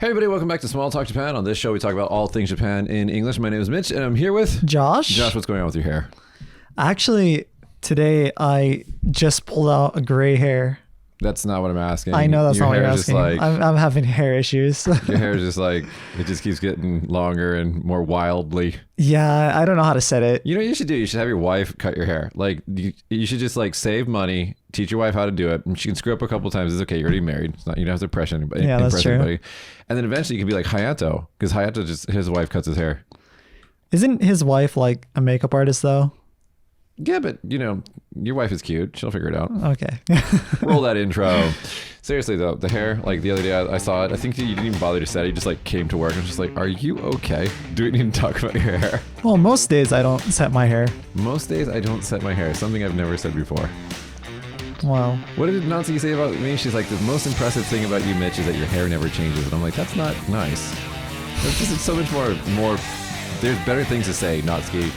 Hey everybody, welcome back to Small Talk Japan. On this show, we talk about all things Japan in English. My name is Mitch, and I'm here with... Josh. Josh, what's going on with your hair? Actually, today I just pulled out a gray hair. That's not what I'm asking. I know that's your not what you're hair asking. Just like, I'm having hair issues. your hair is just like, it just keeps getting longer and more wildly. Yeah, I don't know how to set it. You know what you should do? You should have your wife cut your hair. Like, you should just like save money, teach your wife how to do it. And she can screw up a couple times. It's okay. You're already married. It's not, you don't have to impress anybody. Yeah, that's true. Anybody. And then eventually you can be like Hayato, because Hayato just, his wife cuts his hair. Isn't his wife like a makeup artist though? Yeah, but you know, your wife is cute. She'll figure it out. Okay. Roll that intro. Seriously though, the hair, like the other day I saw it. I think you didn't even bother to set it. You just like came to work and was just like, are you okay? Do we need to talk about your hair? Well, most days I don't set my hair. Most days I don't set my hair. Something I've never said before. Wow. What did Nancy say about me? She's like, the most impressive thing about you, Mitch, is that your hair never changes. And I'm like, that's not nice. It's just so much more. There's better things to say, not ski.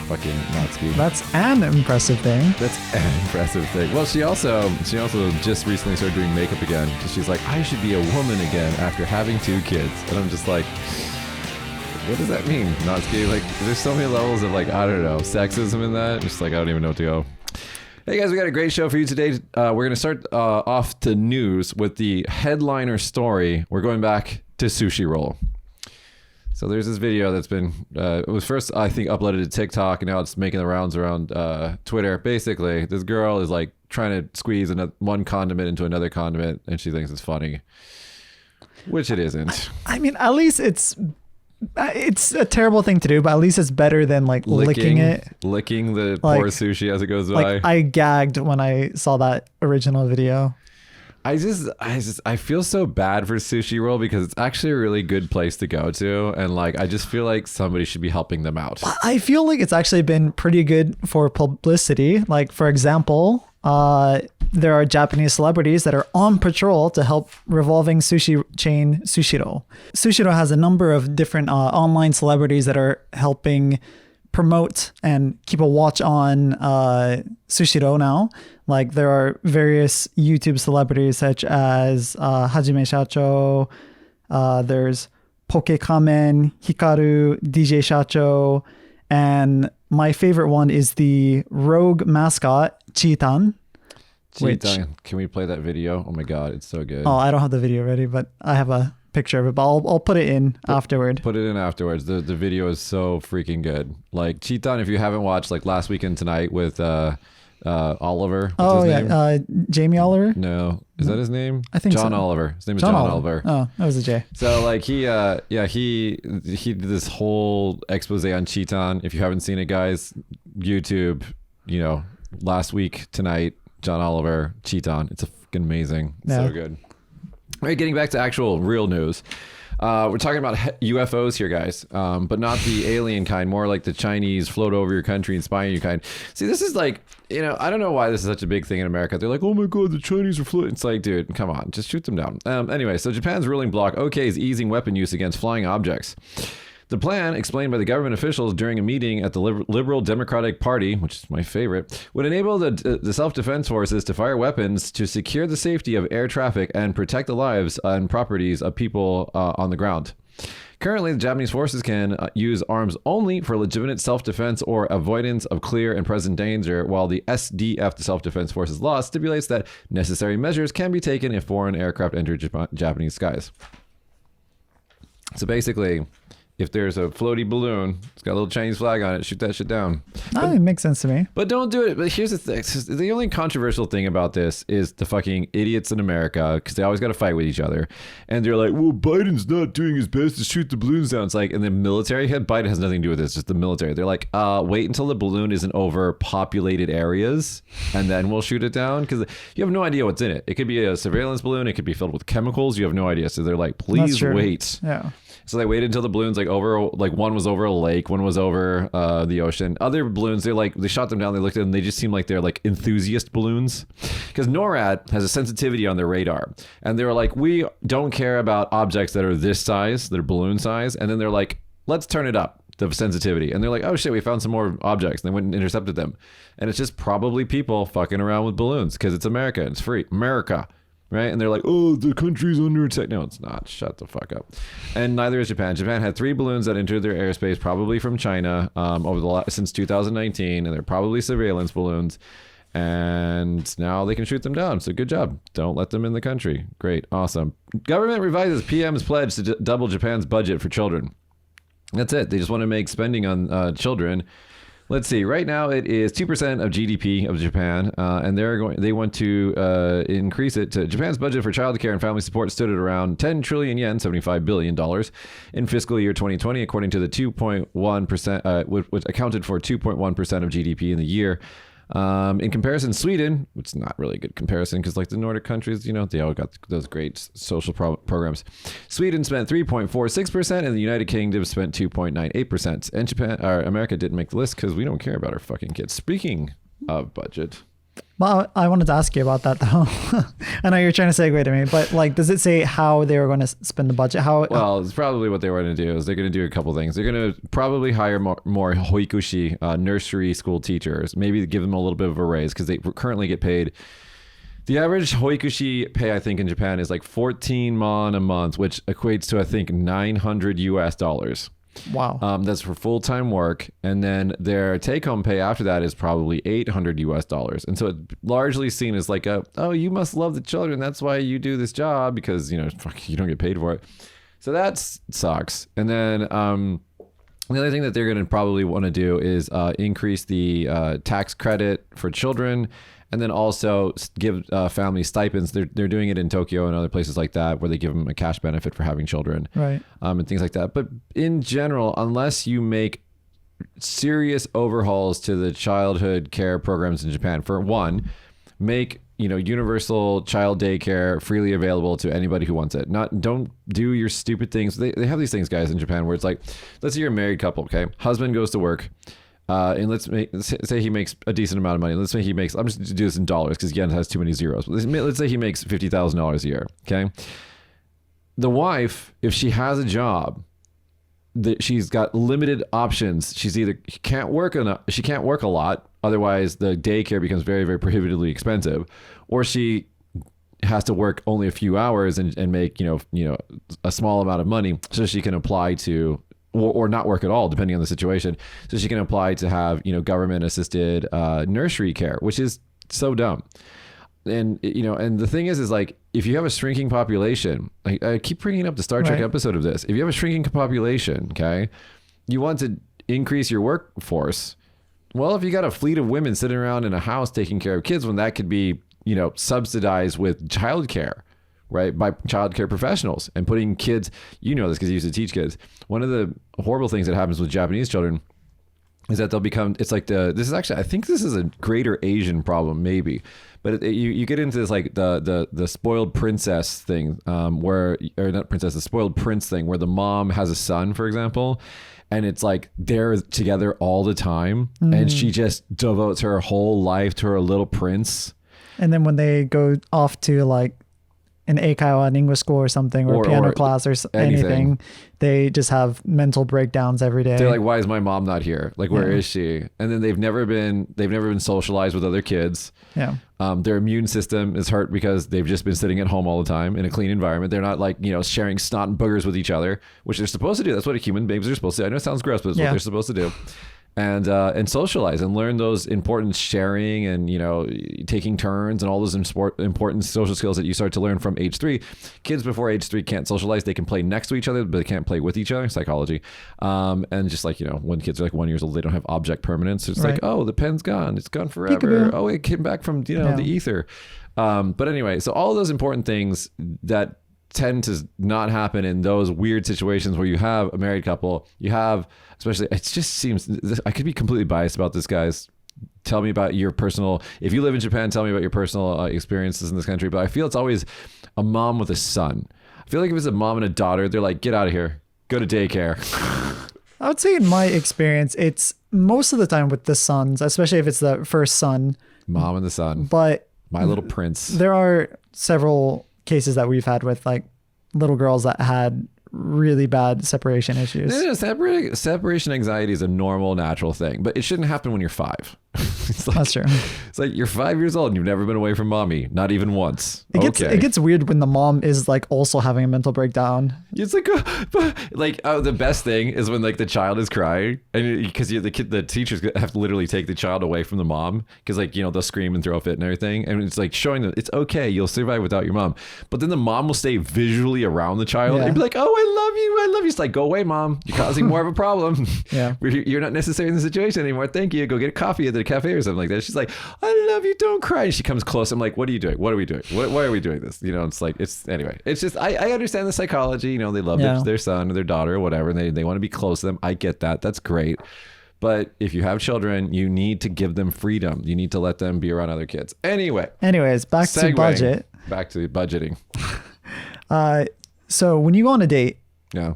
Fucking not ski. That's an impressive thing. That's an impressive thing. Well, she also just recently started doing makeup again. She's like, I should be a woman again after having 2 kids. And I'm just like, what does that mean? Not ski. Like, there's so many levels of like, I don't know, sexism in that. Just like, I don't even know what to go. Hey guys, we got a great show for you today. We're going to start off to news with the headliner story. We're going back to Sushiro. So there's this video that's been, it was first, I think, uploaded to TikTok, and now it's making the rounds around Twitter. Basically, this girl is like trying to squeeze one condiment into another condiment, and she thinks it's funny, which it isn't. I mean, at least it's a terrible thing to do, but at least it's better than like licking it. Licking the Like- poor sushi as it goes Like by. I gagged when I saw that original video. I feel so bad for Sushi Roll because it's actually a really good place to go to, and like I just feel like somebody should be helping them out. I feel like it's actually been pretty good for publicity. Like, for example, there are Japanese celebrities that are on patrol to help revolving sushi chain Sushiro. Sushiro has a number of different online celebrities that are helping promote and keep a watch on Sushiro now. Like, there are various YouTube celebrities such as Hajime Shacho, there's Poke Kamen, Hikaru, DJ Shacho, and my favorite one is the rogue mascot, Cheetan. Can we play that video? Oh my god, it's so good. Oh, I don't have the video ready, but I have a picture of it, but I'll put it in afterward. Put it in afterwards. The video is so freaking good. Like, Cheetan, if you haven't watched, like Last Weekend Tonight with Oliver. What's his name? Jamie Oliver? No. Is that his name? I think John so. Oliver. His name is John Oliver. Oh, that was a J. So like he did this whole expose on Cheetan. If you haven't seen it, guys, YouTube, Last Week Tonight, John Oliver, Cheetan. It's fucking amazing. It's so good. All right, getting back to actual real news. We're talking about UFOs here, guys, but not the alien kind, more like the Chinese float over your country and spy on you kind. See, this is like, I don't know why this is such a big thing in America. They're like, oh my God, the Chinese are floating. It's like, dude, come on, just shoot them down. Anyway, so Japan's ruling bloc, is easing weapon use against flying objects. The plan, explained by the government officials during a meeting at the Liberal Democratic Party, which is my favorite, would enable the self-defense forces to fire weapons to secure the safety of air traffic and protect the lives and properties of people on the ground. Currently, the Japanese forces can use arms only for legitimate self-defense or avoidance of clear and present danger, while the SDF, the Self-Defense Forces Law, stipulates that necessary measures can be taken if foreign aircraft enter Japanese skies. So basically, if there's a floaty balloon, it's got a little Chinese flag on it, shoot that shit down. It makes sense to me. But don't do it. But here's the thing. The only controversial thing about this is the fucking idiots in America, because they always got to fight with each other. And they're like, well, Biden's not doing his best to shoot the balloons down. It's like, and the military, Biden has nothing to do with this, it's just the military. They're like, wait until the balloon isn't over populated areas, and then we'll shoot it down. Because you have no idea what's in it. It could be a surveillance balloon. It could be filled with chemicals. You have no idea. So they're like, please wait. Yeah. So they waited until the balloons one was over a lake, one was over the ocean. Other balloons, they shot them down, they looked at them, they just seemed like they're like enthusiast balloons. Because NORAD has a sensitivity on their radar. And they were like, we don't care about objects that are this size, that are balloon size. And then they're like, let's turn it up, the sensitivity. And they're like, oh shit, we found some more objects. And they went and intercepted them. And it's just probably people fucking around with balloons because it's America. It's free. America. right? And they're like, oh, the country's under attack. No, it's not. Shut the fuck up. And neither is Japan. Japan had 3 balloons that entered their airspace, probably from China, since 2019, and they're probably surveillance balloons. And now they can shoot them down. So good job. Don't let them in the country. Great. Awesome. Government revises PM's pledge to double Japan's budget for children. That's it. They just want to make spending on children. Let's see. Right now, it is 2% of GDP of Japan, and they want to increase it to. Japan's budget for childcare and family support stood at around 10 trillion yen, $75 billion, in fiscal year 2020, according to the 2.1%, which accounted for 2.1% of GDP in the year. In comparison, Sweden, which is not really a good comparison because like the Nordic countries, they all got those great social programs. Sweden spent 3.46% and the United Kingdom spent 2.98%. And America didn't make the list because we don't care about our fucking kids. Speaking of budget. Well, I wanted to ask you about that though. I know you're trying to segue to me, but like, does it say how they were going to spend the budget? Well, it's probably what they were going to do is they're going to do a couple things. They're going to probably hire more hoikushi, nursery school teachers, maybe give them a little bit of a raise because they currently get paid. The average hoikushi pay, I think, in Japan is like 14 mon a month, which equates to, I think, $900. Wow. That's for full-time work. And then their take-home pay after that is probably $800. And so it's largely seen as like oh, you must love the children. That's why you do this job because, you don't get paid for it. So that sucks. And then the other thing that they're going to probably want to do is increase the tax credit for children. And then also give family stipends. They're doing it in Tokyo and other places like that, where they give them a cash benefit for having children, right? And things like that. But in general, unless you make serious overhauls to the childhood care programs in Japan, for one, make universal child daycare freely available to anybody who wants it. Don't do your stupid things. They have these things, guys, in Japan, where it's like, let's say you're a married couple, okay? Husband goes to work. And let's say he makes a decent amount of money. Let's say he makes, I'm just going to do this in dollars because yen has too many zeros. Let's say he makes $50,000 a year. Okay. The wife, if she has a job, that she's got limited options. She can't work a lot. Otherwise the daycare becomes very, very prohibitively expensive, or she has to work only a few hours and make, a small amount of money so she can apply to, or not work at all, depending on the situation. So she can apply to have, government assisted nursery care, which is so dumb. And, and the thing is like, if you have a shrinking population, like I keep bringing up the Star Trek episode of this. If you have a shrinking population, okay, you want to increase your workforce. Well, if you got a fleet of women sitting around in a house taking care of kids, when that could be, subsidized with childcare, right, by childcare professionals and putting kids, this because you used to teach kids. One of the horrible things that happens with Japanese children is that they'll become, it's like I think this is a greater Asian problem maybe, but you get into this like the spoiled princess thing, or not princess, the spoiled prince thing, where the mom has a son, for example, and it's like they're together all the time, and she just devotes her whole life to her little prince. And then when they go off to like an eikaiwa, an English school or something, or piano class or anything, they just have mental breakdowns every day. They're like, why is my mom not here? Like, where is she? And then they've never been socialized with other kids. Yeah. Their immune system is hurt because they've just been sitting at home all the time in a clean environment. They're not like, sharing snot and boogers with each other, which they're supposed to do. That's what human babies are supposed to do. I know it sounds gross, but it's what they're supposed to do. And socialize and learn those important sharing and, taking turns and all those important social skills that you start to learn from age 3. Kids before age 3 can't socialize. They can play next to each other, but they can't play with each other. Psychology. And just like, when kids are like 1 year old, they don't have object permanence. It's like, oh, the pen's gone. It's gone forever. Peekaboo. Oh, it came back from, the ether. But anyway, so all of those important things that tend to not happen in those weird situations where you have a married couple, especially, it just seems, I could be completely biased about this, guys. Tell me about your personal, if you live in Japan, tell me about your personal experiences in this country. But I feel it's always a mom with a son. I feel like if it's a mom and a daughter, they're like, get out of here, go to daycare. I would say in my experience, it's most of the time with the sons, especially if it's the first son. Mom and the son. But my little prince. There are several cases that we've had with like little girls that had really bad separation issues. Separation anxiety is a normal, natural thing, but it shouldn't happen when you're 5. That's true. It's like you're 5 years old and you've never been away from mommy, not even once. It gets weird when the mom is like also having a mental breakdown. It's like, the best thing is when like the child is crying, and because the teachers have to literally take the child away from the mom because like they'll scream and throw a fit and everything, and it's like showing them it's okay, you'll survive without your mom. But then the mom will stay visually around the child and be like, oh, I love you. It's like, go away, mom. You're causing more of a problem. Yeah, you're not necessary in the situation anymore. Thank you. Go get a coffee at the cafe or something like that. She's like, I love you. Don't cry. And she comes close. I'm like, what are you doing? What are we doing? Why are we doing this? It's like, anyway. It's just I understand the psychology. They love their son or their daughter or whatever, and they want to be close to them. I get that. That's great. But if you have children, you need to give them freedom. You need to let them be around other kids. Anyways, back to budget. Back to budgeting. So when you go on a date, yeah,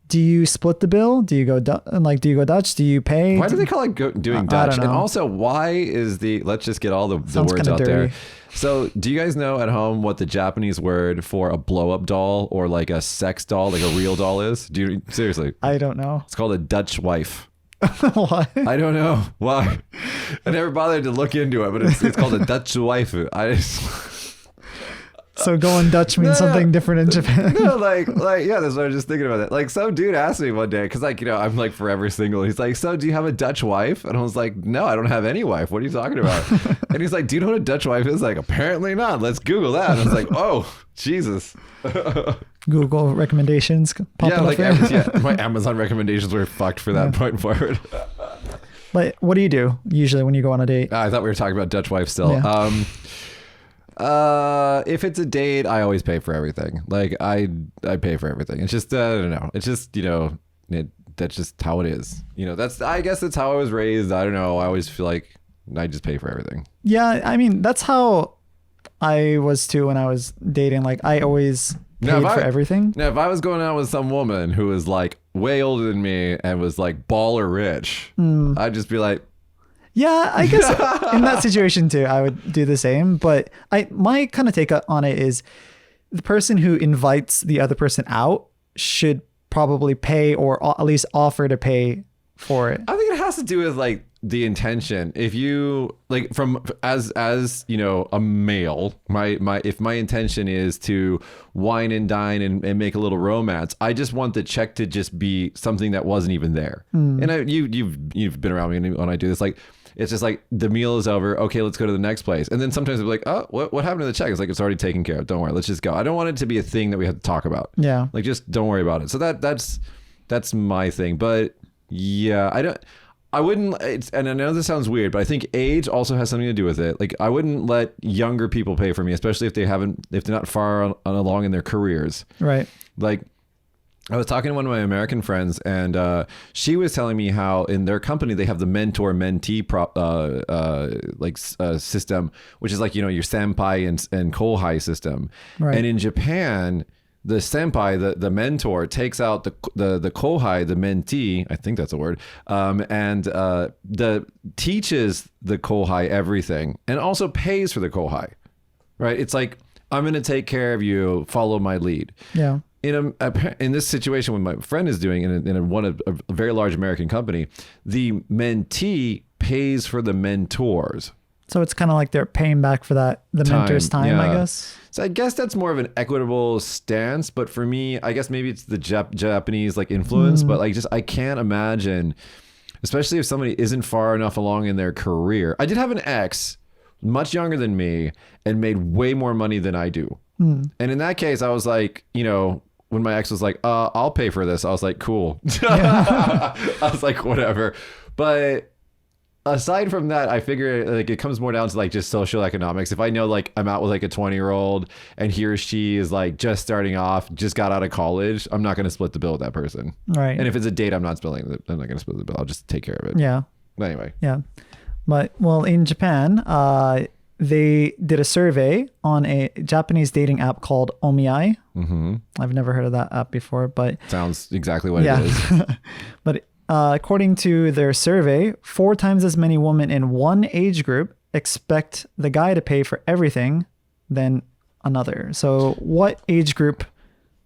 do you split the bill? Do you go Dutch? Do you pay? Why do they call it doing Dutch? And also, why is let's just get all the words out there. So do you guys know at home what the Japanese word for a blow-up doll or like a sex doll, like a real doll is? Seriously? I don't know. It's called a Dutch wife. What? I don't know why. I never bothered to look into it, but it's called a Dutch wife. So going Dutch means something different in Japan. No, like yeah, that's what I was just thinking about it. Like some dude asked me one day, because I'm like forever single. He's like, so do you have a Dutch wife? And I was like, no, I don't have any wife. What are you talking about? And he's like, do you know what a Dutch wife is? Like, apparently not. Let's Google that. And I was like, oh, Jesus. Google recommendations. My Amazon recommendations were fucked for that point forward. But what do you do usually when you go on a date? I thought we were talking about Dutch wife still. Yeah. If it's a date, I always pay for everything. Like I pay for everything. It's just I don't know. It's just that's just how it is. I guess that's how I was raised. I don't know. I always feel like I just pay for everything. Yeah, I mean that's how I was too when I was dating. Like I always paid for everything. Now, if I was going out with some woman who was like way older than me and was like baller rich, I'd just be like. Yeah, I guess in that situation too, I would do the same. But my kind of take on it is the person who invites the other person out should probably pay or at least offer to pay for it. I think it has to do with like the intention. If you like as a male, if my intention is to wine and dine and make a little romance, I just want the check to just be something that wasn't even there. And you've been around me when I do this, like. It's just like the meal is over. Okay, let's go to the next place. And then sometimes they're like, oh, what happened to the check? It's like, it's already taken care of. Don't worry. Let's just go. I don't want it to be a thing that we have to talk about. Yeah. Like, just don't worry about it. So that's my thing. But yeah, I wouldn't, and I know this sounds weird, but I think age also has something to do with it. Like I wouldn't let younger people pay for me, especially if they're not far along in their careers. Right. Like, I was talking to one of my American friends, and she was telling me how in their company they have the mentor-mentee system, which is like your senpai and kohai system. Right. And in Japan, the senpai, the mentor, takes out the kohai, the mentee, I think that's a word, and teaches the kohai everything, and also pays for the kohai. Right? It's like, I'm going to take care of you. Follow my lead. Yeah. In this situation, what my friend is doing in a very large American company, the mentee pays for the mentors. So it's kind of like they're paying back for the mentor's time, I guess. So I guess that's more of an equitable stance. But for me, I guess maybe it's the Japanese like influence. But like I can't imagine, especially if somebody isn't far enough along in their career. I did have an ex much younger than me and made way more money than I do. And in that case, I was like, when my ex was like, I'll pay for this, I was like, cool. I was like, whatever. But aside from that, I figure like it comes more down to like just social economics. If I know like I'm out with like a 20-year-old and he or she is like just starting off, just got out of college, I'm not going to split the bill with that person. Right. And if it's a date, I'm not going to split the bill. I'll just take care of it. Yeah. But anyway. Yeah. But in Japan, they did a survey on a Japanese dating app called Omiai. Mm-hmm. I've never heard of that app before, but sounds exactly what it is. But according to their survey, 4 times as many women in one age group expect the guy to pay for everything than another. So what age group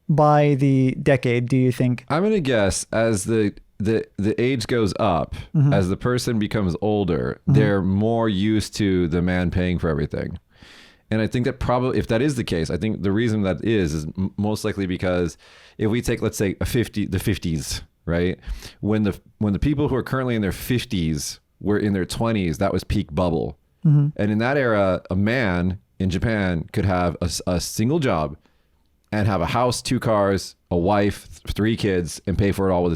by the decade do you think? I'm going to guess as the the age goes up as the person becomes older, they're more used to the man paying for everything. And I think that probably, if that is the case, I think the reason that is most likely because if we take, let's say, the 50s, right? When the people who are currently in their 50s were in their 20s, that was peak bubble. And in that era, a man in Japan could have a single job and have a house, 2 cars, a wife, 3 kids, and pay for it all with a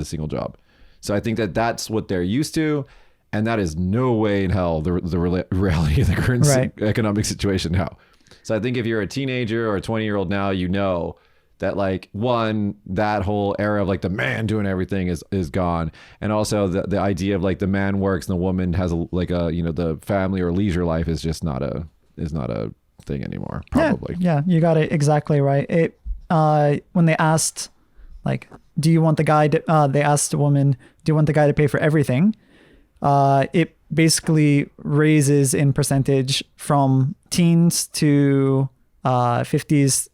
single job. So I think that that's what they're used to, and that is no way in hell the reality of the current economic situation now. So I think if you're a teenager or a 20-year-old now, you know that like that whole era of like the man doing everything is gone, and also the idea of like the man works and the woman has the family or leisure life is just not a thing anymore, probably. Yeah, you got it exactly right. It when they asked, like, do you want the guy to, they asked a woman, do you want the guy to pay for everything? It basically raises in percentage from teens to 50s.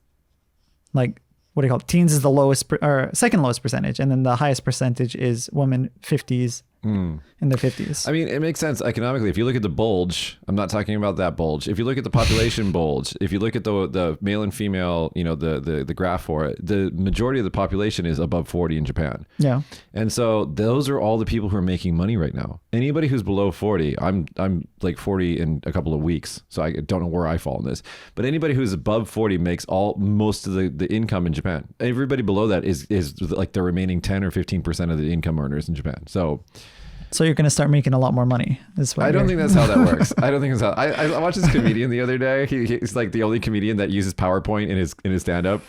Like, what do you call it? Teens is the lowest or second lowest percentage, and then the highest percentage is women 50s. In the 50s. I mean, it makes sense economically. If you look at the bulge, I'm not talking about that bulge. If you look at the population bulge, if you look at the male and female, the graph for it, the majority of the population is above 40 in Japan. Yeah. And so those are all the people who are making money right now. Anybody who's below 40, I'm like 40 in a couple of weeks, so I don't know where I fall in this. But anybody who's above 40 makes most of the income in Japan. Everybody below that is like the remaining 10 or 15% of the income earners in Japan. So you're going to start making a lot more money. I don't think that's how that works. I don't think that's how. I watched this comedian the other day. He's like the only comedian that uses PowerPoint in his stand-up.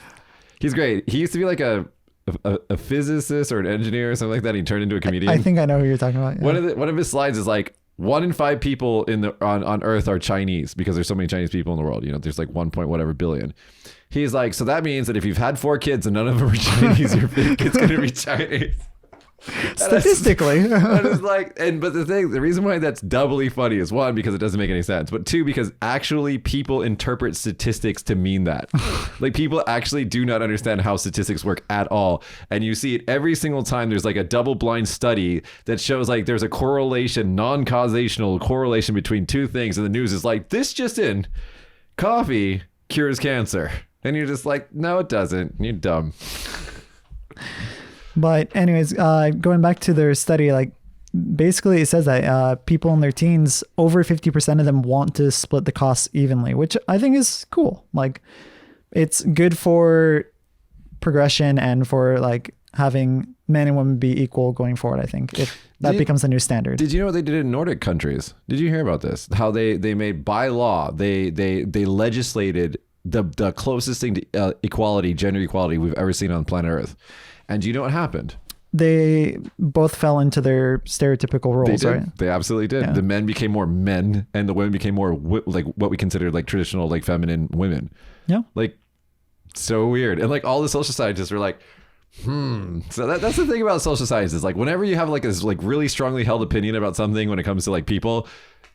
He's great. He used to be like a physicist or an engineer or something like that. He turned into a comedian. I think I know who you're talking about. Yeah. One of his slides is like 1 in 5 people on Earth are Chinese because there's so many Chinese people in the world. There's like 1 point whatever billion. He's like, so that means that if you've had 4 kids and none of them are Chinese, your 5th kid's going to be Chinese. Statistically. But the reason why that's doubly funny is 1, because it doesn't make any sense, but 2, because actually people interpret statistics to mean that. Like, people actually do not understand how statistics work at all. And you see it every single time there's like a double-blind study that shows like there's a correlation, non-causational correlation between 2 things, and the news is like, this just in, coffee cures cancer. And you're just like, no, it doesn't. You're dumb. But anyways, going back to their study, like basically it says that people in their teens, over 50% of them want to split the costs evenly, which I think is cool. Like, it's good for progression and for like having men and women be equal going forward. I think if that becomes the new standard. Did you know what they did in Nordic countries? Did you hear about this? How they made by law, they legislated the closest thing to equality, gender equality we've ever seen on planet Earth. And do you know what happened? They both fell into their stereotypical roles, they did. Right? They absolutely did. Yeah. The men became more men, and the women became more like what we consider like traditional, like feminine women. Yeah. Like, so weird. And like all the social scientists were like, So that's the thing about social sciences. Like, whenever you have like this like really strongly held opinion about something when it comes to like people,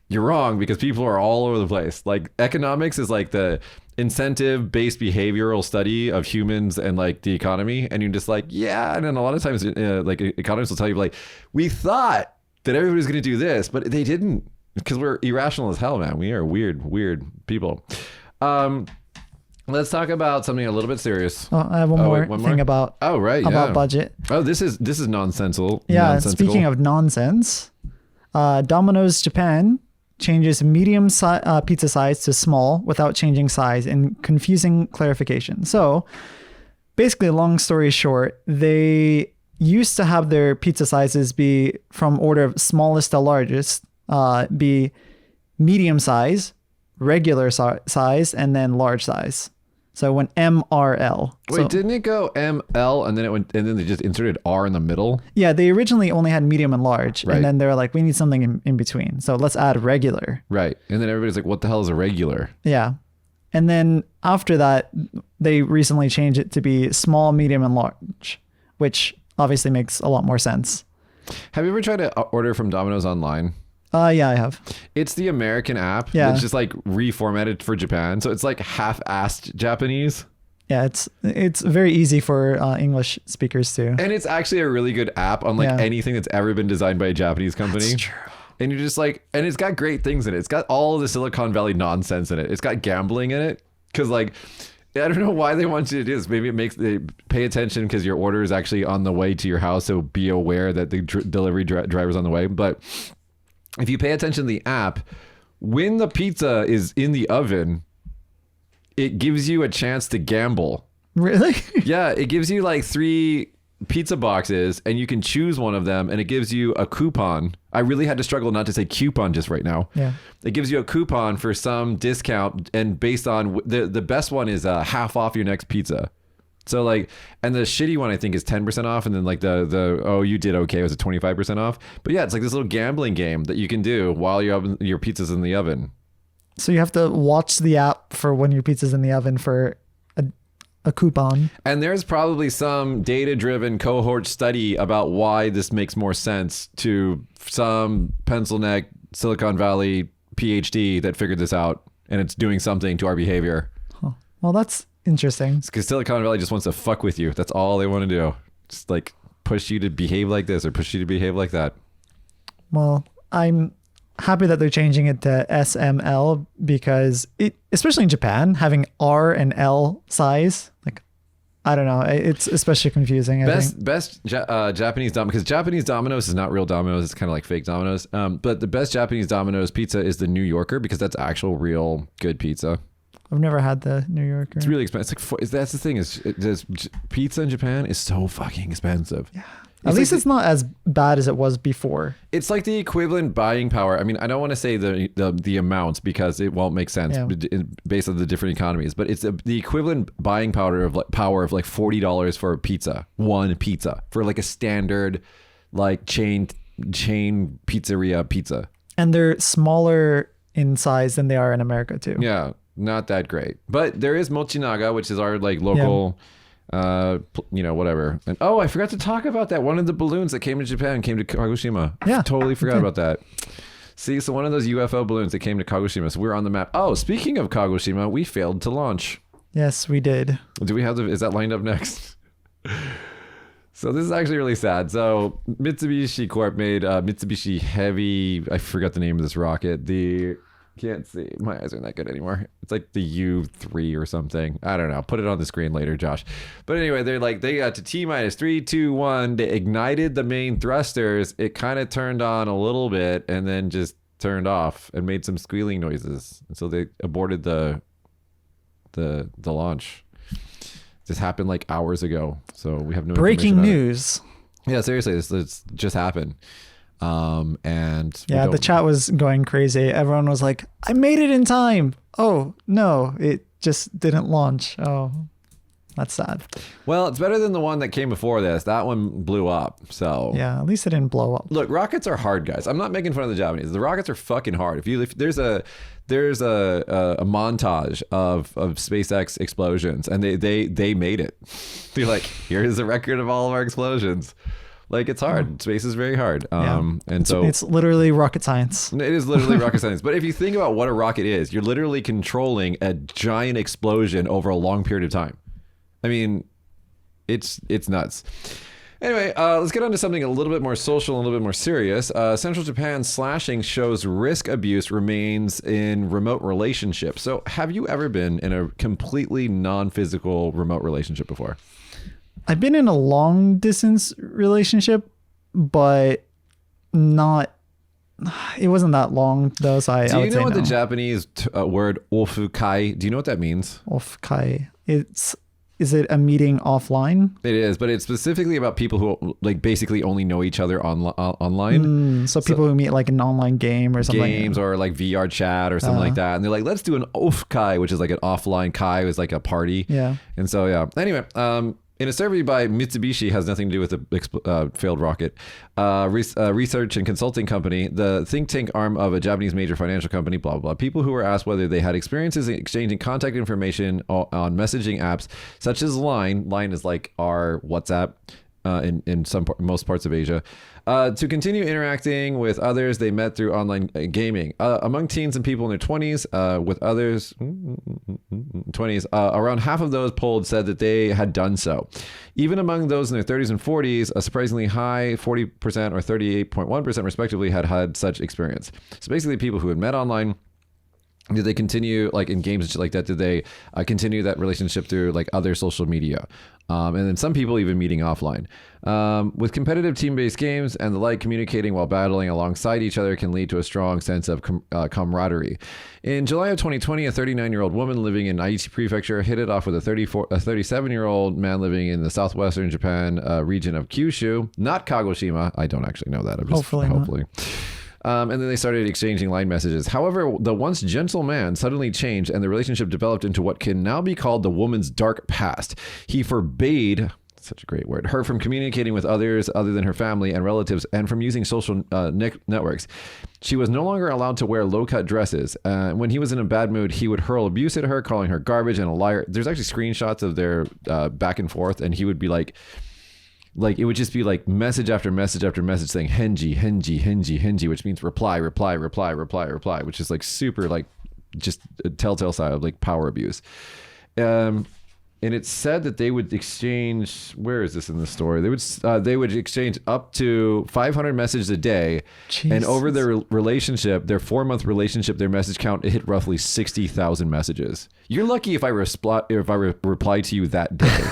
you're wrong, because people are all over the place. Like, economics is like the incentive-based behavioral study of humans and like the economy, and you're just like, yeah. And then a lot of times like economists will tell you like, we thought that everybody's going to do this, but they didn't, because we're irrational as hell, man. We are weird people. Let's talk about something a little bit serious. Oh, I have one thing about budget. Oh, this is nonsensical. Yeah, speaking of nonsense, Dominos Japan changes medium pizza size to small without changing size, and confusing clarification. So basically, long story short, they used to have their pizza sizes be from order of smallest to largest, be medium size, regular size, and then large size. So when MRL. Wait, didn't it go ML and then it went, and then they just inserted R in the middle? Yeah, they originally only had medium and large, right. And then they're like, we need something in between. So let's add regular. Right. And then everybody's like, what the hell is a regular? Yeah. And then after that, they recently changed it to be small, medium, and large, which obviously makes a lot more sense. Have you ever tried to order from Domino's online? Yeah, I have. It's the American app. Yeah. That's just like reformatted for Japan. So it's like half-assed Japanese. Yeah, it's very easy for English speakers too. And it's actually a really good app, unlike anything that's ever been designed by a Japanese company. That's true. And you're just like, and it's got great things in it. It's got all the Silicon Valley nonsense in it. It's got gambling in it. Because like, I don't know why they want you to do this. Maybe it makes they pay attention because your order is actually on the way to your house. So be aware that the delivery driver's on the way. But if you pay attention to the app, when the pizza is in the oven, it gives you a chance to gamble. Really? Yeah, it gives you like 3 pizza boxes and you can choose one of them and it gives you a coupon. I really had to struggle not to say coupon just right now. Yeah. It gives you a coupon for some discount, and based on the best one is half off your next pizza. So like, and the shitty one I think is 10% off, and then like the oh you did okay was a 25% off. But yeah, it's like this little gambling game that you can do while your pizza's in the oven. So you have to watch the app for when your pizza's in the oven for a coupon. And there's probably some data-driven cohort study about why this makes more sense to some pencil neck Silicon Valley PhD that figured this out, and it's doing something to our behavior. Huh. Well, that's interesting. Because Silicon Valley just wants to fuck with you. That's all they want to do. Just like push you to behave like this or push you to behave like that. Well, I'm happy that they're changing it to SML because especially in Japan, having R and L size, like, I don't know, it's especially confusing. Best Japanese Domino's, because Japanese Domino's is not real Domino's, it's kind of like fake Domino's. But the best Japanese Domino's pizza is the New Yorker, because that's actual real good pizza. I've never had the New Yorker. It's really expensive. That's the thing is, pizza in Japan is so fucking expensive. Yeah. At least it's not as bad as it was before. It's like the equivalent buying power. I mean, I don't want to say the amount because it won't make sense based on the different economies, but it's the equivalent buying power of like $40 for a pizza, one pizza for like a standard like chain pizzeria pizza. And they're smaller in size than they are in America too. Yeah, not that great. But there is Mochinaga, which is our like local whatever. And I forgot to talk about that. One of the balloons that came to Japan came to Kagoshima. Yeah, totally forgot about that. See, so one of those UFO balloons that came to Kagoshima, so we're on the map. Oh, speaking of Kagoshima, we failed to launch. Yes, we did. Do we have is that lined up next? So this is actually really sad. So Mitsubishi Corp made Mitsubishi Heavy, I forgot the name of this rocket, can't see. My eyes aren't that good anymore. It's like the U3 or something. I don't know. Put it on the screen later, Josh. But anyway, they got to T-minus 3, 2, 1. They ignited the main thrusters. It kind of turned on a little bit and then just turned off and made some squealing noises. And so they aborted the launch. This happened like hours ago. So we have no breaking news. Yeah, seriously, this just happened. And the chat was going crazy. Everyone was like, I made it in time. Oh no, it just didn't launch. Oh, that's sad. Well, it's better than the one that came before this. That one blew up. So yeah, at least it didn't blow up. Look, rockets are hard, guys. I'm not making fun of the Japanese. The rockets are fucking hard. If there's a montage of SpaceX explosions, and they made it. They're like, here's a record of all of our explosions. Like, it's hard. Space is very hard. And so it's literally rocket science. It is literally rocket science. But if you think about what a rocket is, you're literally controlling a giant explosion over a long period of time. I mean, it's nuts. Anyway, let's get on to something a little bit more social and a little bit more serious. Central Japan slashing shows risk abuse remains in remote relationships. So have you ever been in a completely non-physical remote relationship before? I've been in a long distance relationship, but it wasn't that long though. So do you know what the Japanese word ofukai? Do you know what that means? Ofukai. Is it a meeting offline? It is, but it's specifically about people who like basically only know each other online. So people who meet like an online game or something. Games or like VR chat or something like that. And they're like, let's do an ofukai, which is like an offline kai, is like a party. Yeah. And so, yeah. Anyway, in a survey by Mitsubishi, has nothing to do with the failed rocket, research and consulting company, the think tank arm of a Japanese major financial company, blah, blah, blah. People who were asked whether they had experiences in exchanging contact information on messaging apps, such as Line is like our WhatsApp, in most parts of Asia. To continue interacting with others, they met through online gaming. Among teens and people in their 20s, with others, 20s, around half of those polled said that they had done so. Even among those in their 30s and 40s, a surprisingly high 40% or 38.1% respectively had such experience. So basically people who had met online, did they continue like in games and shit like that? Did they continue that relationship through like other social media? And then some people even meeting offline. With competitive team-based games and the like, communicating while battling alongside each other can lead to a strong sense of camaraderie. In July of 2020, a 39-year-old woman living in Aichi Prefecture hit it off with a 37-year-old man living in the southwestern Japan region of Kyushu, not Kagoshima. I don't actually know that. I'm just hopefully. And then they started exchanging line messages. However, the once gentle man suddenly changed and the relationship developed into what can now be called the woman's dark past. He forbade, such a great word, her from communicating with others other than her family and relatives and from using social networks. She was no longer allowed to wear low-cut dresses. When he was in a bad mood, he would hurl abuse at her, calling her garbage and a liar. There's actually screenshots of their back and forth, and he would be like it would just be like message after message after message saying henji, henji, henji, henji, which means reply, reply, reply, reply, reply, which is like super like just a telltale sign of like power abuse. And it said that they would exchange, where is this in the story? They would exchange up to 500 messages a day. Jesus. And over their relationship, their 4-month relationship, their message count hit roughly 60,000 messages. You're lucky if I reply to you that day.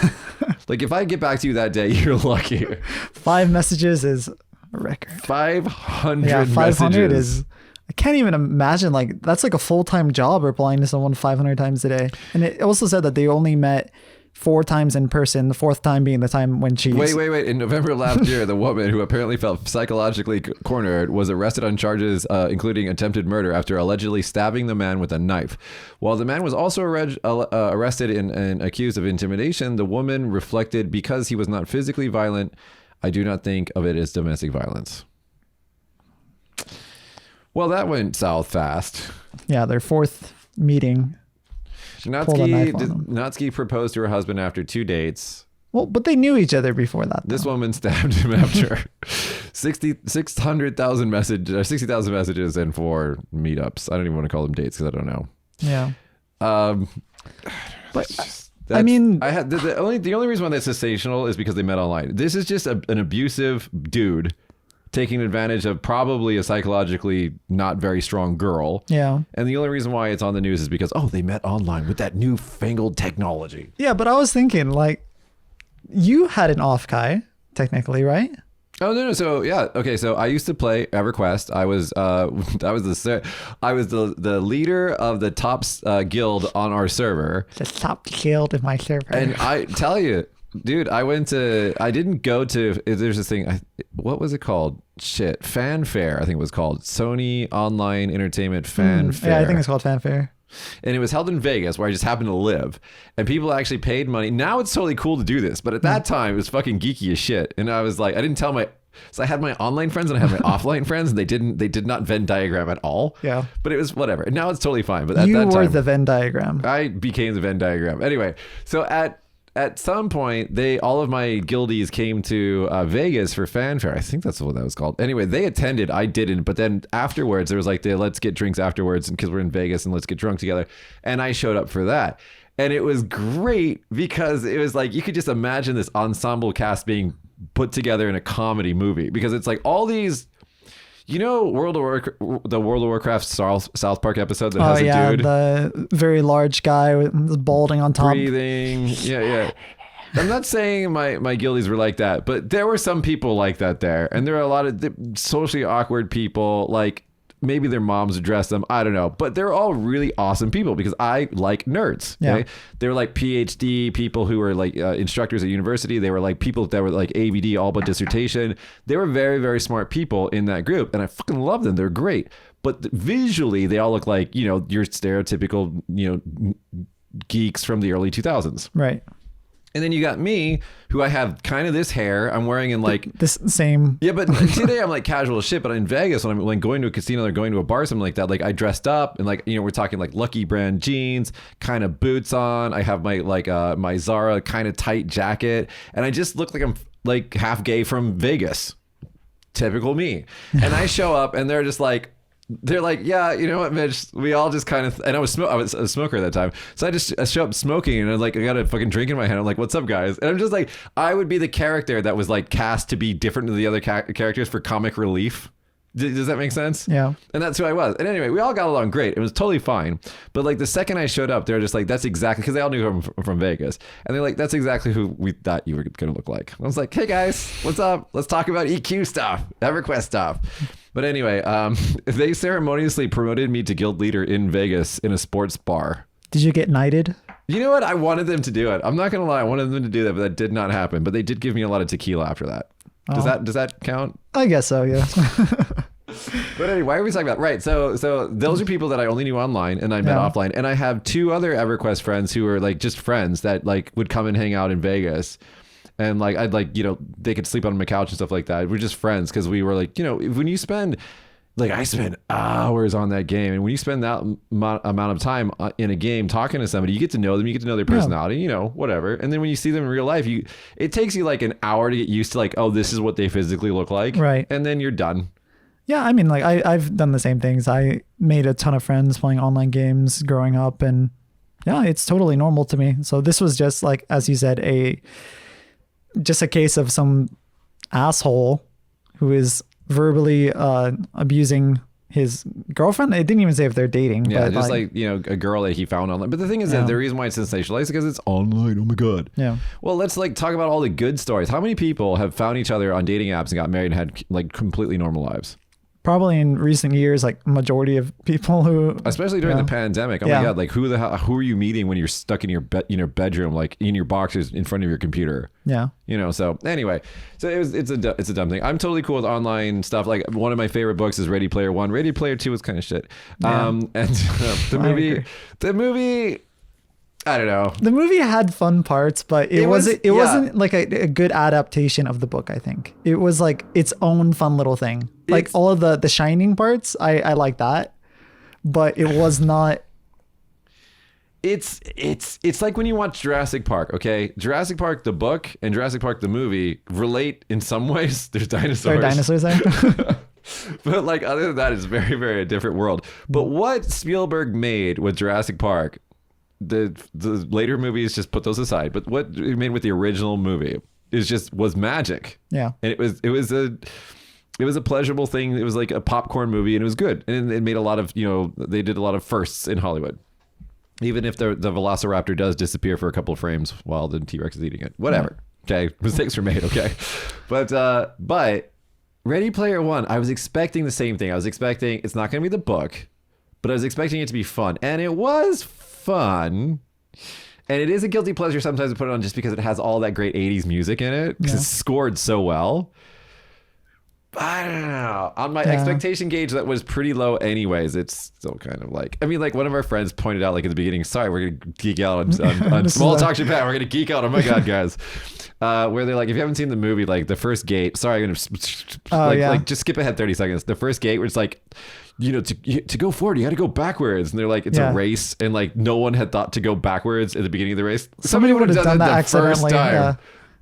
Like if I get back to you that day, you're lucky. 5 messages is a record. 500 500 messages. is, I can't even imagine, like that's like a full-time job replying to someone 500 times a day. And it also said that they only met 4 times in person, the 4th time being the time when she... Wait. In November of last year, the woman who apparently felt psychologically cornered was arrested on charges including attempted murder after allegedly stabbing the man with a knife. While the man was also arrested and accused of intimidation, the woman reflected, because he was not physically violent, I do not think of it as domestic violence. Well, that went south fast. Yeah, their 4th meeting. Natsuki proposed to her husband after 2 dates. Well, but they knew each other before that, though. This woman stabbed him after 60,000 messages and 4 meetups. I don't even want to call them dates because I don't know. Yeah. But I mean, I had the only reason why that's sensational is because they met online. This is just an abusive dude taking advantage of probably a psychologically not very strong girl. Yeah. And the only reason why it's on the news is because, they met online with that newfangled technology. Yeah, but I was thinking, like, you had an off-kai, technically, right? Oh, no. So, yeah. Okay. So I used to play EverQuest. I was the leader of the top guild on our server. The top guild in my server. And I tell you, dude, I didn't go to, there's this thing, what was it called? Fanfare, I think it was called. Sony Online Entertainment Fanfare. Yeah, I think it's called Fanfare. And it was held in Vegas, where I just happened to live. And people actually paid money. Now it's totally cool to do this. But at that time, it was fucking geeky as shit. And I was like, I didn't tell so I had my online friends and I had my offline friends, and they did not Venn diagram at all. Yeah. But it was whatever. And now it's totally fine. But at that time, you were the Venn diagram. I became the Venn diagram. Anyway, so at some point, all of my guildies came to Vegas for Fanfare. I think that's what that was called. Anyway, they attended. I didn't. But then afterwards, there was like let's get drinks afterwards because we're in Vegas and let's get drunk together. And I showed up for that. And it was great because it was like you could just imagine this ensemble cast being put together in a comedy movie, because it's like all these... You know the World of Warcraft South Park episode that has a dude? The very large guy with balding on top. Breathing. Yeah. I'm not saying my guildies were like that, but there were some people like that there. And there are a lot of socially awkward people, like maybe their moms address them. I don't know. But they're all really awesome people because I like nerds. Okay? Yeah. They were like PhD people who were like instructors at university. They were like people that were like ABD, all but dissertation. They were very, very smart people in that group. And I fucking love them. They're great. But visually, they all look like, your stereotypical, geeks from the early 2000s. Right. And then you got me, who I have kind of this hair. I'm wearing in like this same. Yeah, but today I'm like casual as shit. But in Vegas, when I'm like going to a casino or going to a bar, something like that, like I dressed up and like, you know, we're talking like Lucky Brand jeans, kind of boots on. I have my like my Zara kind of tight jacket, and I just look like I'm like half gay from Vegas. Typical me. And I show up, and they're like, yeah, you know what, Mitch? We all just kind of, and I was a smoker at that time, so I show up smoking, and I'm like, I got a fucking drink in my hand. I'm like, what's up, guys? And I'm just like, I would be the character that was like cast to be different than the other characters for comic relief. Does that make sense? Yeah. And that's who I was. And anyway, we all got along great. It was totally fine. But like the second I showed up, they're just like, that's exactly, because they all knew I'm from Vegas. And they're like, that's exactly who we thought you were going to look like. I was like, hey guys, what's up? Let's talk about EQ stuff, EverQuest stuff. But anyway, they ceremoniously promoted me to guild leader in Vegas in a sports bar. Did you get knighted? You know what? I wanted them to do it. I'm not going to lie. I wanted them to do that, but that did not happen. But they did give me a lot of tequila after that. Does that count? I guess so, yeah. But anyway, why are we talking about? Right. So those are people that I only knew online and I met offline. And I have 2 other EverQuest friends who are like just friends that like would come and hang out in Vegas. And like, I'd like, you know, they could sleep on my couch and stuff like that. We're just friends because we were like, you know, when you spend, like I spend hours on that game. And when you spend that amount of time in a game talking to somebody, you get to know them, you get to know their personality, you know, whatever. And then when you see them in real life, it takes you like an hour to get used to like, oh, this is what they physically look like. Right. And then you're done. Yeah, I mean, like I've done the same things. I made a ton of friends playing online games growing up, and yeah, it's totally normal to me. So this was just like, as you said, just a case of some asshole who is verbally abusing his girlfriend. It didn't even say if they're dating. Yeah, but just like, you know, a girl that he found online. But the thing is that the reason why it's sensationalized is because it's online. Oh my God. Yeah. Well, let's like talk about all the good stories. How many people have found each other on dating apps and got married and had like completely normal lives? Probably in recent years, like majority of people who, especially during the pandemic. Oh my God! Like who are you meeting when you're stuck in your bedroom, like in your boxers in front of your computer? Yeah. You know. So anyway, so it's a dumb thing. I'm totally cool with online stuff. Like one of my favorite books is Ready Player One. Ready Player Two was kind of shit. Yeah. And the movie. I don't know. The movie had fun parts, but it wasn't like a good adaptation of the book, I think. It was like its own fun little thing. Like all of the shining parts, I like that. But it was not. It's like when you watch Jurassic Park, okay? Jurassic Park the book and Jurassic Park the movie relate in some ways. There's dinosaurs. There are dinosaurs there. But like other than that, it's very, very a different world. But what Spielberg made with Jurassic Park, the later movies just put those aside, but what he made with the original movie was magic. Yeah. And it was a pleasurable thing. It was like a popcorn movie, and it was good. And it made a lot of, you know, they did a lot of firsts in Hollywood. Even if the Velociraptor does disappear for a couple of frames while the T-Rex is eating it. Whatever. Yeah. Okay. Mistakes were made, okay. But Ready Player One, I was expecting the same thing. I was expecting it's not gonna be the book, but I was expecting it to be fun. And it was fun, and it is a guilty pleasure sometimes to put it on just because it has all that great 80s music in it because it's scored so well. I don't know, on my expectation gauge that was pretty low anyways. It's still kind of like, I mean, like one of our friends pointed out like at the beginning, sorry, we're gonna geek out on Small Talk Japan, we're gonna geek out, oh my God, guys. Where they're like, if you haven't seen the movie, like the first gate, sorry, I'm gonna like just skip ahead 30 seconds. The first gate where it's like, you know, to go forward, you got to go backwards. And they're like, it's a race. And like, no one had thought to go backwards at the beginning of the race. Somebody would have done that accidentally. Yeah.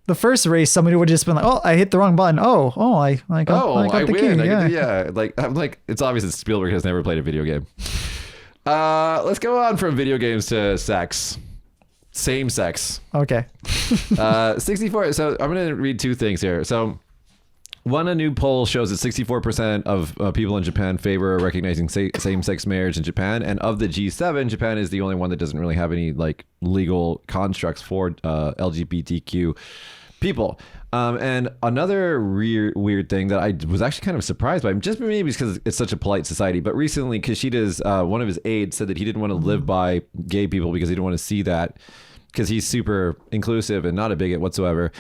The first race, somebody would have just been like, oh, I hit the wrong button. I got the win. Key. Yeah. Like, I'm like, it's obvious that Spielberg has never played a video game. Let's go on from video games to sex. Same sex. Okay. 64. So I'm going to read 2 things here. So a new poll shows that 64% of people in Japan favor recognizing same-sex marriage in Japan. And of the G7, Japan is the only one that doesn't really have any like legal constructs for LGBTQ people. And another weird thing that I was actually kind of surprised by, just maybe because it's such a polite society, but recently Kishida's, one of his aides said that he didn't want to live by gay people because he didn't want to see that, because he's super inclusive and not a bigot whatsoever.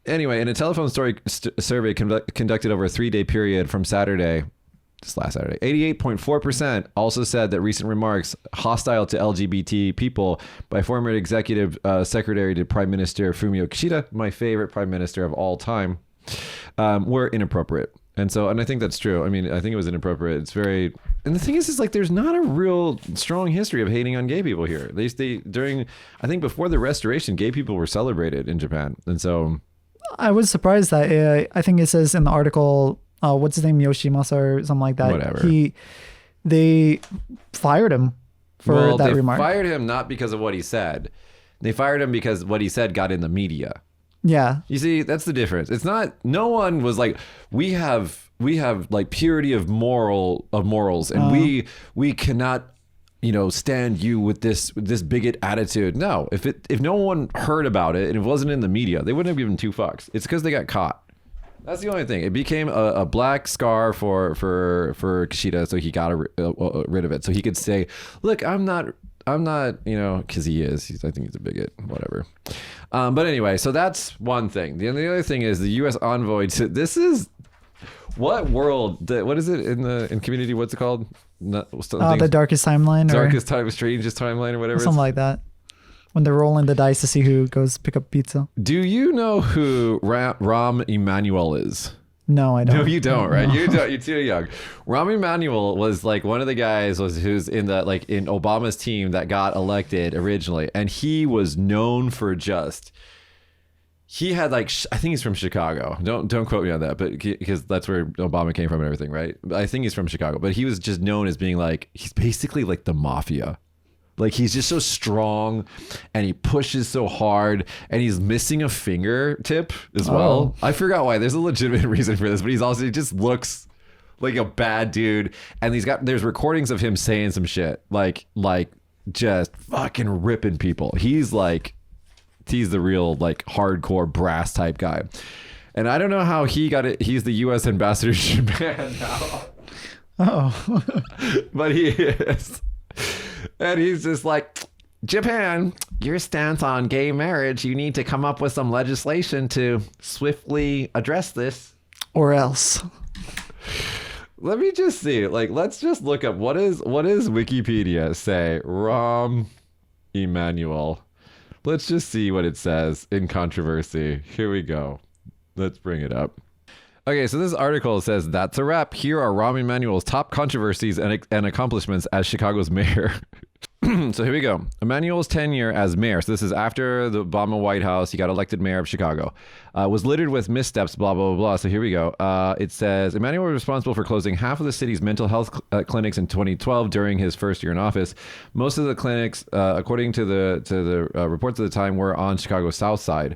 Anyway, in a telephone survey conducted over a 3-day period from Saturday This last Saturday, 88.4% also said that recent remarks hostile to LGBT people by former executive secretary to Prime Minister Fumio Kishida, my favorite prime minister of all time, were inappropriate. And I think that's true. I mean, I think it was inappropriate. It's very, and the thing is like, there's not a real strong history of hating on gay people here. They during, I think before the restoration, gay people were celebrated in Japan. And so I was surprised that I think it says in the article, what's his name, Yoshimasa or something like that. Whatever. They fired him for that remark. They fired him not because of what he said. They fired him because what he said got in the media. Yeah. You see, that's the difference. It's not, no one was like, we have like purity of morals and we cannot, stand you with this bigot attitude. No, if no one heard about it and it wasn't in the media, they wouldn't have given two fucks. It's because they got caught. That's the only thing. It became a black scar for Kishida, so he got rid of it. So he could say, look, I'm not, because he is. I think he's a bigot, whatever. But anyway, so that's one thing. The other thing is the U.S. envoy this is what world? What is it in community? What's it called? The darkest timeline, strangest timeline, or whatever. Something like that. When they're rolling the dice to see who goes pick up pizza. Do you know who Rahm Emanuel is? No, I don't. No, you don't, right? No. You don't. You're too young. Rahm Emanuel was like one of the guys who's in in Obama's team that got elected originally, and he was known for he had I think he's from Chicago. Don't quote me on that, but because that's where Obama came from and everything, right? I think he's from Chicago, but he was just known as being he's basically like the mafia. Like he's just so strong and he pushes so hard and he's missing a fingertip as well. I forgot why. There's a legitimate reason for this, but he just looks like a bad dude. And there's recordings of him saying some shit like just fucking ripping people. He's the real hardcore brass type guy. And I don't know how he got it. He's the U.S. ambassador to Japan now. Oh, but he is. And he's just like, Japan, your stance on gay marriage, you need to come up with some legislation to swiftly address this. Or else. Let me just see. Let's just look up what is Wikipedia say? Rahm Emanuel. Let's just see what it says in controversy. Here we go. Let's bring it up. Okay, so this article says, that's a wrap. Here are Rahm Emanuel's top controversies and accomplishments as Chicago's mayor. So here we go. Emanuel's tenure as mayor, so this is after the Obama White House, he got elected mayor of Chicago, was littered with missteps, blah, blah, blah, blah. So here we go. It says, Emanuel was responsible for closing half of the city's mental health clinics in 2012 during his first year in office. Most of the clinics, according to the reports at the time, were on Chicago's south side.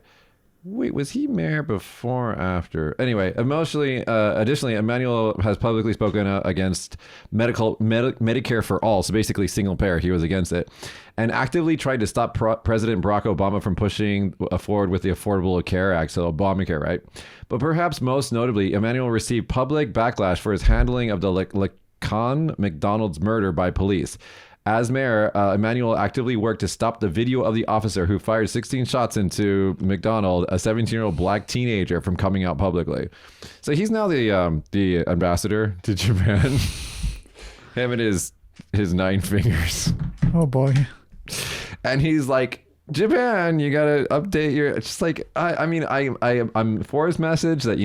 Wait, was he mayor before or after? Anyway, additionally, Emanuel has publicly spoken against Medicare for all, so basically single payer. He was against it, and actively tried to stop President Barack Obama from pushing forward with the Affordable Care Act, so Obamacare, right? But perhaps most notably, Emanuel received public backlash for his handling of the Laquan McDonald's murder by police. As mayor, Emanuel actively worked to stop the video of the officer who fired 16 shots into McDonald, a 17-year-old black teenager, from coming out publicly. So he's now the ambassador to Japan. Him and his 9 fingers. Oh boy. And he's like, Japan, you gotta update your. It's just like I'm for his message that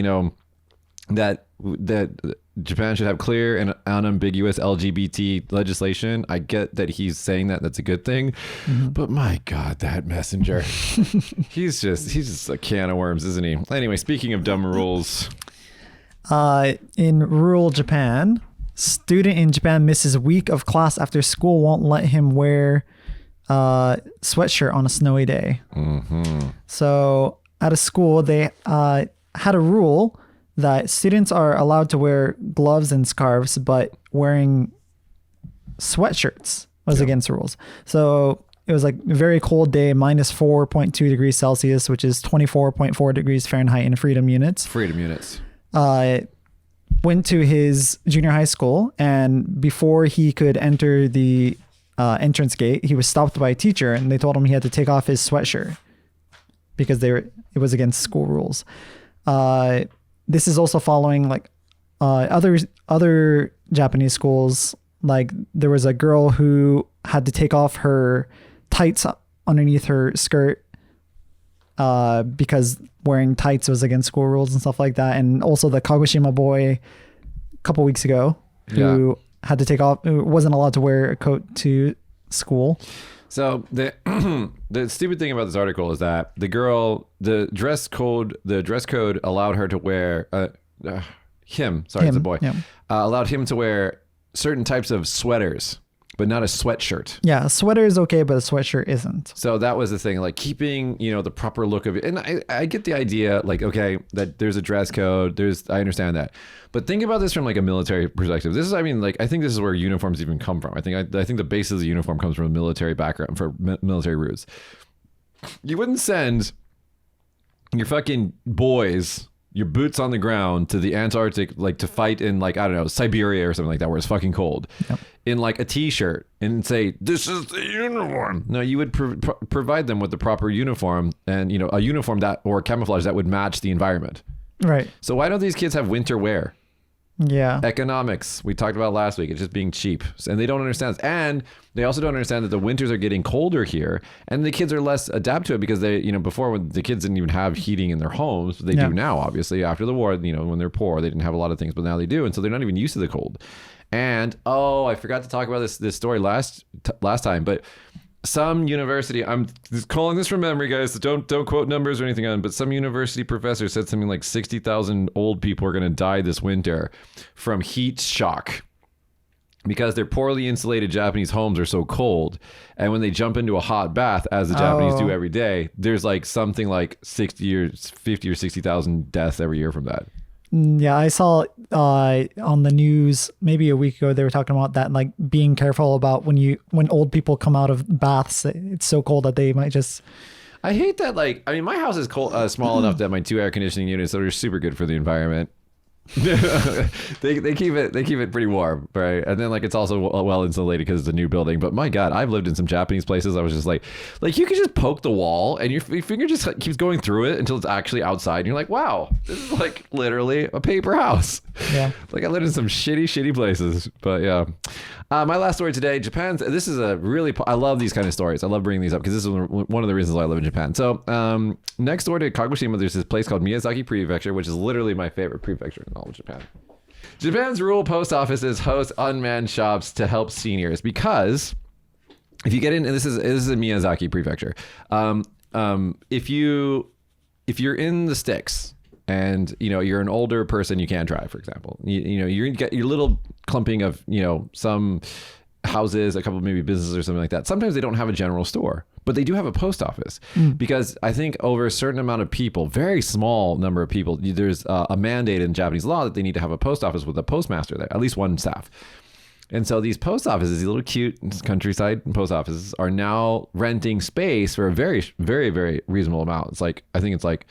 that Japan should have clear and unambiguous LGBT legislation. I get that he's saying that's a good thing, but my God, that messenger, he's just a can of worms, isn't he? Anyway, speaking of dumb rules, in rural Japan, student in Japan misses week of class after school won't let him wear sweatshirt on a snowy day. So at a school, they had a rule that students are allowed to wear gloves and scarves, but wearing sweatshirts was against the rules. So it was like a very cold day, minus 4.2 degrees Celsius, which is 24.4 degrees Fahrenheit in freedom units. Went to his junior high school, and before he could enter the entrance gate, he was stopped by a teacher, and they told him he had to take off his sweatshirt because it was against school rules. This is also following other Japanese schools. Like there was a girl who had to take off her tights underneath her skirt because wearing tights was against school rules and stuff like that. And also the Kagoshima boy a couple weeks ago who had to take off, who wasn't allowed to wear a coat to school. So the stupid thing about this article is that the dress code allowed her to wear it's a boy, allowed him to wear certain types of sweaters, but not a sweatshirt. Yeah, a sweater is okay, but a sweatshirt isn't. So that was the thing, like keeping, the proper look of it. And I get the idea, like, okay, that there's a dress code. I understand that. But think about this from like a military perspective. I think this is where uniforms even come from. I think the basis of the uniform comes from a military background, for military roots. You wouldn't send your fucking boys, your boots on the ground, to the Antarctic, like to fight in like, I don't know, Siberia or something like that, where it's fucking cold, in like a t-shirt and say, this is the uniform. No, you would provide them with the proper uniform, and a uniform or camouflage that would match the environment. Right. So why don't these kids have winter wear? Yeah. Economics, we talked about last week. It's just being cheap, and they don't understand. And they also don't understand that the winters are getting colder here, and the kids are less adapt to it because they, before, when the kids didn't even have heating in their homes, they do now. Obviously, after the war, when they're poor, they didn't have a lot of things, but now they do, and so they're not even used to the cold. And I forgot to talk about this story last time, but some university, I'm just calling this from memory, guys, so don't quote numbers or anything on, but some university professor said something like 60,000 old people are going to die this winter from heat shock because their poorly insulated Japanese homes are so cold. And when they jump into a hot bath, as the Japanese do every day, there's like something like 50 or 60,000 deaths every year from that. Yeah, I saw on the news maybe a week ago, they were talking about that, like being careful about when old people come out of baths, it's so cold that they might just... I hate that. Like, I mean, my house is small enough that my 2 air conditioning units are super good for the environment. they keep it pretty warm, right? And then like it's also well insulated because it's a new building. But my God, I've lived in some Japanese places. I was just like you could just poke the wall and your finger just keeps going through it until it's actually outside. And you're like, wow, this is like literally a paper house. Yeah, like I lived in some shitty places. But yeah, my last story today, Japan. This is I love these kind of stories. I love bringing these up because this is one of the reasons why I live in Japan. So next door to Kagoshima, there's this place called Miyazaki Prefecture, which is literally my favorite prefecture in all of Japan. Japan's rural post offices host unmanned shops to help seniors because if you get in, and this is a Miyazaki Prefecture. If you're in the sticks and you're an older person, you can't drive, for example. You get your little clumping of some houses, a couple of maybe businesses or something like that. Sometimes they don't have a general store, but they do have a post office because I think over a certain amount of people, very small number of people, there's a mandate in Japanese law that they need to have a post office with a postmaster there, at least one staff. And so these post offices, these little cute countryside post offices, are now renting space for a very, very, very reasonable amount. I think it's like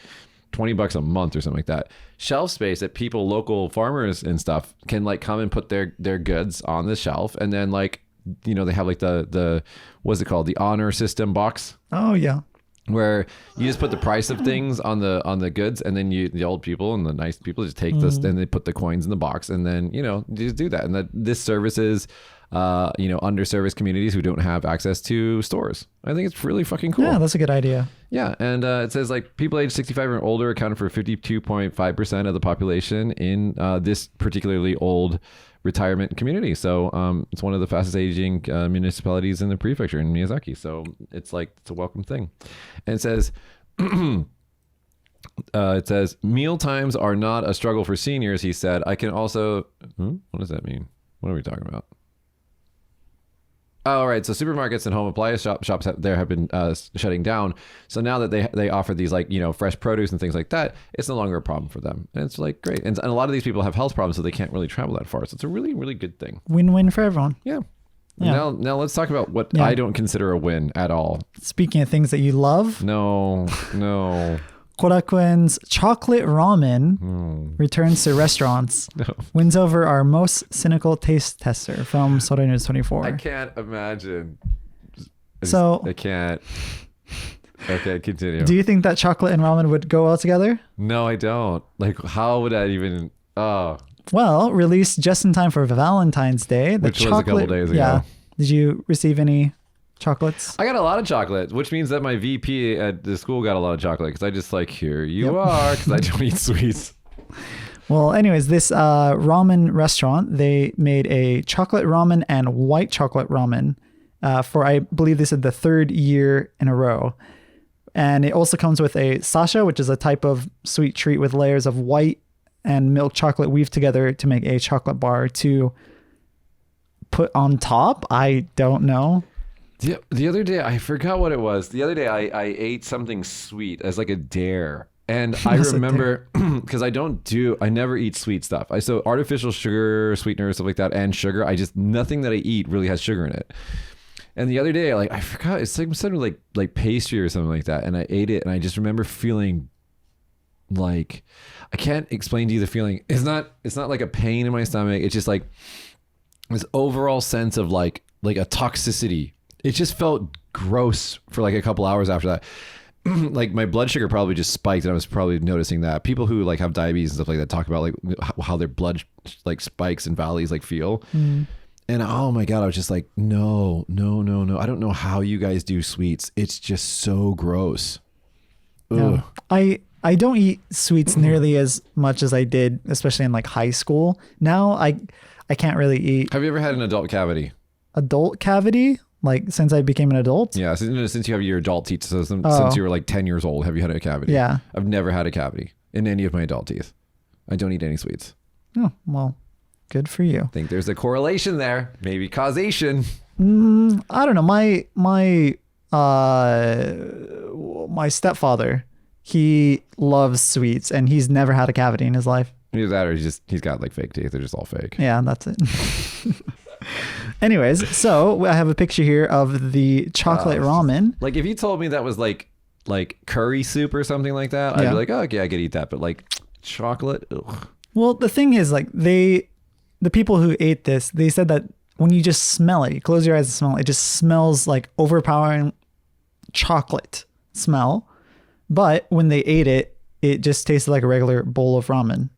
$20 a month or something like that. Shelf space that people, local farmers and stuff, can like come and put their goods on the shelf, and then like they have like the what's it called, the honor system box. Oh yeah, where you just put the price of things on the goods, and then the old people and the nice people just take this and they put the coins in the box, and then just do that. And this services underserviced communities who don't have access to stores. I think it's really fucking cool. Yeah, that's a good idea. Yeah, and it says like people aged 65 and older accounted for 52.5% of the population in this particularly old retirement community. So it's one of the fastest aging municipalities in the prefecture in Miyazaki. So it's a welcome thing. And it says meal times are not a struggle for seniors, he said. I can also what does that mean? What are we talking about? Oh, right. So supermarkets and home appliance shops there have been shutting down. So now that they offer these fresh produce and things like that, it's no longer a problem for them. And it's like great. And a lot of these people have health problems, so they can't really travel that far. So it's a really, really good thing. Win-win for everyone. Yeah. Now let's talk about what I don't consider a win at all. Speaking of things that you love. No. Korakuen's chocolate ramen returns to restaurants. No. Wins over our most cynical taste tester from Sora News 24. I can't imagine. I can't. Okay, continue. Do you think that chocolate and ramen would go well together? No, I don't. Like, how would that even... Well, released just in time for Valentine's Day. Which was a couple days ago. Yeah. Did you receive any chocolates? I got a lot of chocolate, which means that my VP at the school got a lot of chocolate because I just like, here you are, because I don't eat sweets. Well, anyways, this ramen restaurant, they made a chocolate ramen and white chocolate ramen for, I believe this is the third year in a row. And it also comes with a sasha, which is a type of sweet treat with layers of white and milk chocolate weaved together to make a chocolate bar to put on top. I don't know. The other day, I forgot what it was. The other day, I ate something sweet as like a dare. And I remember, because I never eat sweet stuff. So artificial sugar, sweetener, stuff like that, and sugar, nothing that I eat really has sugar in it. And the other day, I forgot, it's like something like pastry or something like that. And I ate it, and I just remember feeling like, I can't explain to you the feeling. It's not like a pain in my stomach. It's just like this overall sense of like a toxicity. It just felt gross for like a couple hours after that. Like my blood sugar probably just spiked, and I was probably noticing that. People who like have diabetes and stuff like that talk about like how their blood like spikes and valleys like feel. And oh my God, I was just like, no. I don't know how you guys do sweets. It's just so gross. Yeah. I don't eat sweets nearly as much as I did, especially in like high school. Now I can't really eat. Have you ever had an adult cavity? Adult cavity? Like since I became an adult? Yeah, since you have your adult teeth, so since you were like 10 years old, have you had a cavity? Yeah. I've never had a cavity in any of my adult teeth. I don't eat any sweets. Oh, well, good for you. I think there's a correlation there, maybe causation. I don't know. My stepfather, he loves sweets, and he's never had a cavity in his life. Either that, or he's got like fake teeth. They're just all fake. Yeah, that's it. Anyways, so I have a picture here of the chocolate ramen. Like if you told me that was like curry soup or something like that, I'd be like, oh, okay, I could eat that. But like chocolate, ugh. Well, the thing is, like the people who ate this, they said that when you just smell it, you close your eyes and smell it, it just smells like overpowering chocolate smell. But when they ate it, it just tasted like a regular bowl of ramen.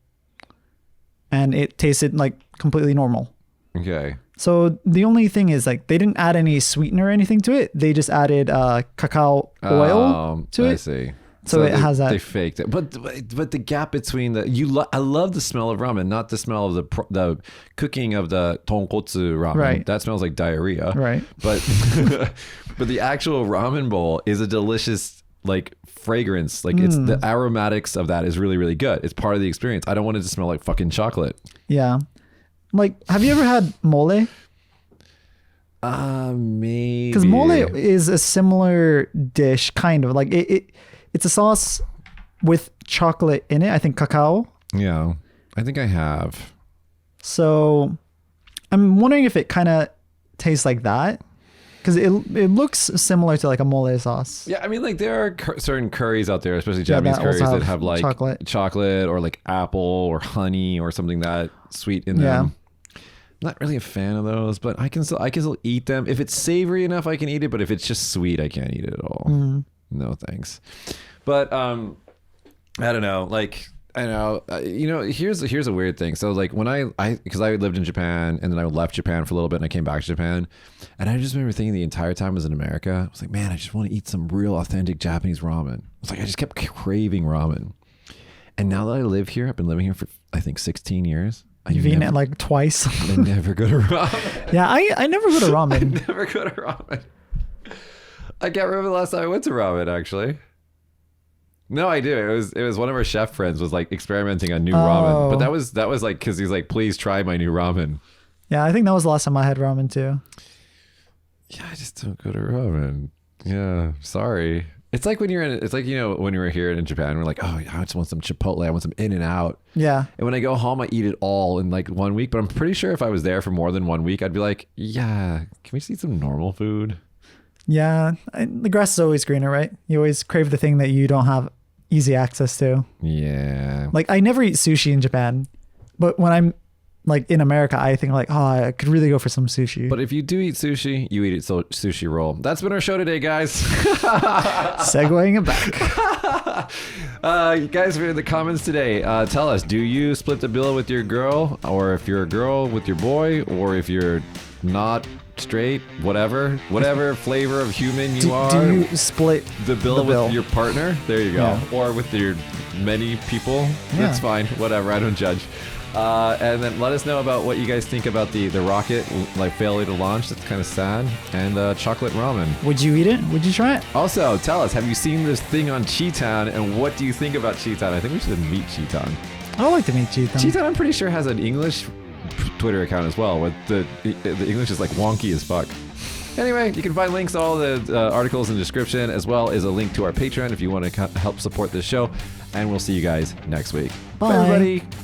And it tasted like completely normal. Okay. So the only thing is like they didn't add any sweetener or anything to it. They just added cacao oil to it. I see. So it has that. They faked it, but the gap between I love the smell of ramen, not the smell of the cooking of the tonkotsu ramen. Right. That smells like diarrhea. Right. But but the actual ramen bowl is a delicious like fragrance. Like it's the aromatics of that is really, really good. It's part of the experience. I don't want it to smell like fucking chocolate. Yeah. Like, have you ever had mole? Maybe. Because mole is a similar dish, kind of. Like it's a sauce with chocolate in it. I think cacao. Yeah, I think I have. So I'm wondering if it kind of tastes like that. Because it looks similar to like a mole sauce. Yeah, I mean, like there are certain curries out there, especially Japanese curries that have like chocolate or like apple or honey or something that sweet in them. Yeah. I'm not really a fan of those, but I can still eat them. If it's savory enough, I can eat it. But if it's just sweet, I can't eat it at all. No thanks. But I don't know. Like I know. Here's a weird thing. So like when because I lived in Japan and then I left Japan for a little bit and I came back to Japan, and I just remember thinking the entire time I was in America, I was like, man, I just want to eat some real authentic Japanese ramen. It's like I just kept craving ramen. And now that I live here, I've been living here for I think 16 years. You've eaten it like twice. I never go to ramen. Yeah, I never go to ramen. I never go to ramen. I can't remember the last time I went to ramen actually. No, I do. It was one of our chef friends was like experimenting on new ramen, but that was like because he's like, please try my new ramen. Yeah, I think that was the last time I had ramen too. Yeah, I just don't go to ramen. Yeah, sorry. It's like when when you were here in Japan, we're like, oh, I just want some Chipotle. I want some In-N-Out. Yeah. And when I go home, I eat it all in like 1 week. But I'm pretty sure if I was there for more than 1 week, I'd be like, yeah, can we just eat some normal food? Yeah, the grass is always greener, right? You always crave the thing that you don't have easy access to. Yeah. Like I never eat sushi in Japan, but when I'm like in America, I think like, oh, I could really go for some sushi. But if you do eat sushi, you eat it sushi roll. That's been our show today, guys. Segueing it back. You guys are in the comments today. Tell us, do you split the bill with your girl, or if you're a girl with your boy, or if you're not straight, whatever flavor of human you are. Do you split the bill with your partner? There you go. Yeah. Or with your many people. Yeah. That's fine. Whatever. I don't judge. And then let us know about what you guys think about the rocket like failure to launch. That's kind of sad. And chocolate ramen. Would you eat it? Would you try it? Also, tell us, have you seen this thing on Cheetan, and what do you think about Cheetan? I think we should meet Cheetan. I would like to meet Cheetan. Cheetan, I'm pretty sure, has an English Twitter account as well, where the English is like wonky as fuck. Anyway, you can find links to all the articles in the description, as well as a link to our Patreon if you want to help support this show. And we'll see you guys next week. Bye. Bye, everybody.